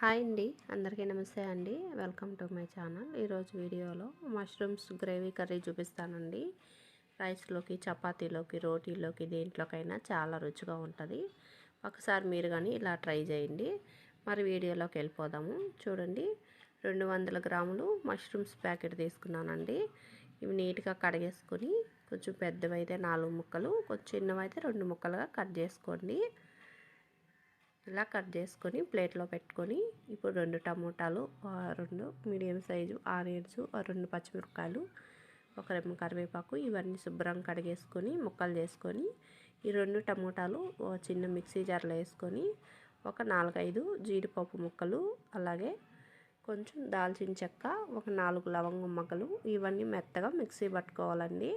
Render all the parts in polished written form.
Hi అండి, అందరికీ నమస్తే అండి. Welcome to my channel. ఈరోజు వీడియోలో మష్రూమ్స్ గ్రేవీ కర్రీ చూపిస్తానండి. రైస్లోకి, చపాతీలోకి, రోటీలోకి దేంట్లోకైనా చాలా రుచిగా ఉంటుంది. ఒకసారి మీరు కానీ ఇలా ట్రై చేయండి. మరి వీడియోలోకి వెళ్ళిపోదాము. చూడండి, 200 గ్రాములు మష్రూమ్స్ ప్యాకెట్ తీసుకున్నానండి. ఇవి నీట్గా కడిగేసుకొని కొంచెం పెద్దవైతే 4 ముక్కలు, కొంచెం చిన్నవైతే 2 ముక్కలుగా కట్ చేసుకోండి. ఇలా కట్ చేసుకొని ప్లేట్లో పెట్టుకొని ఇప్పుడు 2 టమోటాలు, 2 మీడియం సైజు ఆనియన్స్, 2 పచ్చిమిరపకాయలు, ఒక రెమ్మ కరివేపాకు ఇవన్నీ శుభ్రంగా కడిగేసుకొని ముక్కలు చేసుకొని ఈ 2 టమోటాలు చిన్న మిక్సీ జార్లో వేసుకొని ఒక 4-5 జీడిపప్పు ముక్కలు, అలాగే కొంచెం దాల్చిన చెక్క, ఒక 4 లవంగం ముక్కలు ఇవన్నీ మెత్తగా మిక్సీ పట్టుకోవాలండి.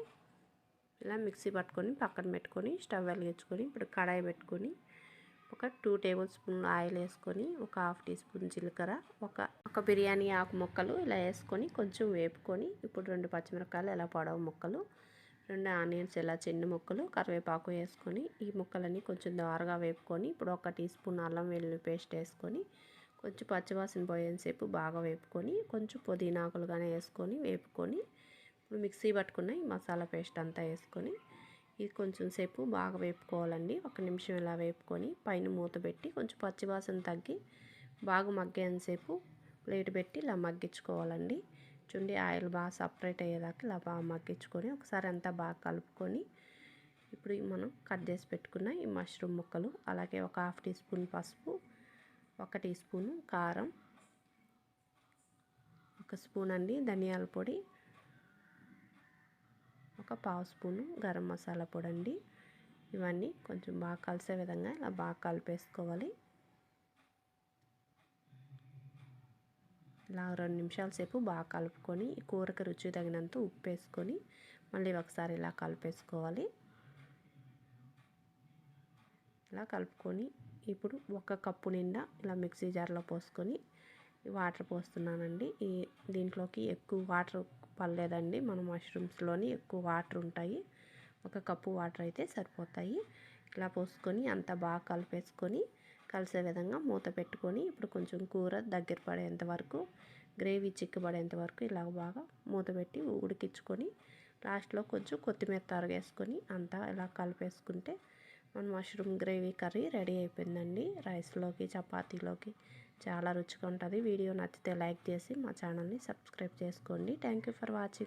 ఇలా మిక్సీ పట్టుకొని పక్కన పెట్టుకొని స్టవ్ వెలిగించుకొని ఇప్పుడు కడాయి పెట్టుకొని ఒక 2 టేబుల్ స్పూన్ ఆయిల్ వేసుకొని ఒక హాఫ్ టీ స్పూన్ జీలకర్ర, ఒక బిర్యానీ ఆకు ముక్కలు ఇలా వేసుకొని కొంచెం వేపుకొని ఇప్పుడు 2 పచ్చిమిరపకాయలు ఇలా పొడవు ముక్కలు, 2 ఆనియన్స్ ఇలా చిన్న ముక్కలు, కరివేపాకు వేసుకొని ఈ ముక్కలన్నీ కొంచెం దోరగా వేపుకొని ఇప్పుడు 1 టీ స్పూన్ అల్లం వెల్లుల్లి పేస్ట్ వేసుకొని కొంచెం పచ్చివాసన పోయేంతసేపు బాగా వేపుకొని కొంచెం పుదీనాకులుగానే వేసుకొని వేపుకొని ఇప్పుడు మిక్సీ పట్టుకున్న ఈ మసాలా పేస్ట్ అంతా వేసుకొని ఇది కొంచెం సేపు బాగా వేపుకోవాలండి. 1 నిమిషం ఇలా వేపుకొని పైన మూత పెట్టి కొంచెం పచ్చివాసన తగ్గి బాగా మగ్గేంతసేపు ప్లేట్ పెట్టి ఇలా మగ్గించుకోవాలండి. చూడండి, ఆయిల్ బాగా సపరేట్ అయ్యేదాకా ఇలా బాగా మగ్గించుకొని ఒకసారి అంతా బాగా కలుపుకొని ఇప్పుడు మనం కట్ చేసి పెట్టుకున్న ఈ మష్రూమ్ ముక్కలు, అలాగే ఒక హాఫ్ టీ స్పూన్ పసుపు, 1 టీ స్పూను కారం, 1 స్పూన్ అండి ధనియాల పొడి, ఒక పావు స్పూను గరం మసాలా పొడి అండి. ఇవన్నీ కొంచెం బాగా కలిసే విధంగా ఇలా బాగా కలిపేసుకోవాలి. ఇలా 2 నిమిషాల సేపు బాగా కలుపుకొని ఈ కూరకు రుచి తగినంత ఉప్పు వేసుకొని మళ్ళీ ఒకసారి ఇలా కలిపేసుకోవాలి. ఇలా కలుపుకొని ఇప్పుడు 1 కప్పు నిండా ఇలా మిక్సీ జార్లో పోసుకొని వాటర్ పోస్తున్నానండి. దీంట్లోకి ఎక్కువ వాటర్ పడలేదండి, మన మష్రూమ్స్లోని ఎక్కువ వాటర్ ఉంటాయి. 1 కప్పు వాటర్ అయితే సరిపోతాయి. ఇలా పోసుకొని అంతా బాగా కలిపేసుకొని కలిసే విధంగా మూత పెట్టుకొని ఇప్పుడు కొంచెం కూర దగ్గర పడేంత వరకు, గ్రేవీ చిక్కబడేంత వరకు ఇలా బాగా మూత పెట్టి ఉడికించుకొని లాస్ట్లో కొంచెం కొత్తిమీర తరిగేసుకొని అంతా ఇలా కలిపేసుకుంటే మన మష్రూమ్ గ్రేవీ కర్రీ రెడీ అయిపోయిందండి. రైస్లోకి, చపాతీలోకి చాలా రుచిగా ఉంటుంది. వీడియో నచ్చితే లైక్ చేసి మా ఛానల్ని సబ్స్క్రైబ్ చేసుకోండి. Thank you for watching.